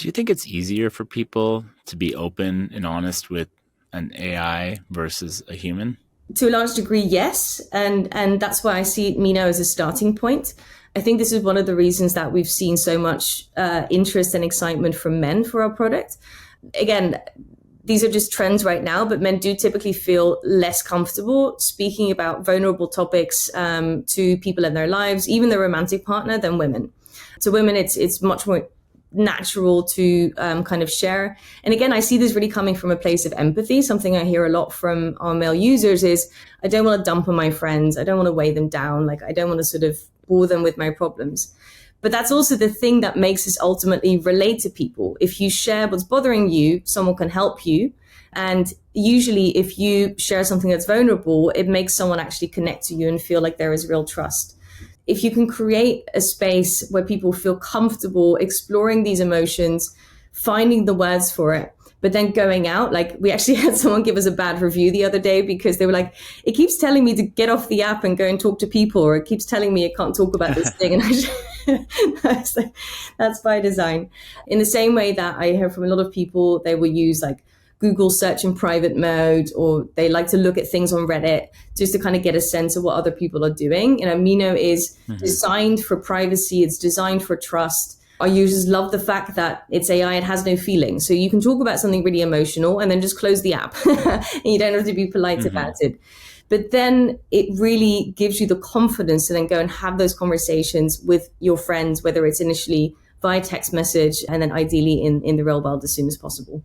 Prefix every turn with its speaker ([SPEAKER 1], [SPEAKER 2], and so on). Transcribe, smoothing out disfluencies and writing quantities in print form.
[SPEAKER 1] Do you think it's easier for people to be open and honest with an AI versus a human?
[SPEAKER 2] To a large degree, yes. And that's why I see Meeno as a starting point. I think this is one of the reasons that we've seen so much interest and excitement from men for our product. Again, these are just trends right now, but men do typically feel less comfortable speaking about vulnerable topics to people in their lives, even their romantic partner, than women. To women, it's much more natural to kind of share. And again, I see this really coming from a place of empathy. Something I hear a lot from our male users is, I don't want to dump on my friends. I don't want to weigh them down. Like, I don't want to sort of bore them with my problems. But that's also the thing that makes us ultimately relate to people. If you share what's bothering you, someone can help you. And usually if you share something that's vulnerable, it makes someone actually connect to you and feel like there is real trust. If you can create a space where people feel comfortable exploring these emotions, finding the words for it, but then going out, like we actually had someone give us a bad review the other day because they were like, it keeps telling me to get off the app and go and talk to people, or it keeps telling me I can't talk about this thing. And I was like, that's by design. In the same way that I hear from a lot of people, they will use like Google search in private mode, or they like to look at things on Reddit just to kind of get a sense of what other people are doing. You know, Meeno is designed for privacy. It's designed for trust. Our users love the fact that it's AI. It has no feelings. So you can talk about something really emotional and then just close the app and you don't have to be polite about it. But then it really gives you the confidence to then go and have those conversations with your friends, whether it's initially via text message and then ideally in the real world as soon as possible.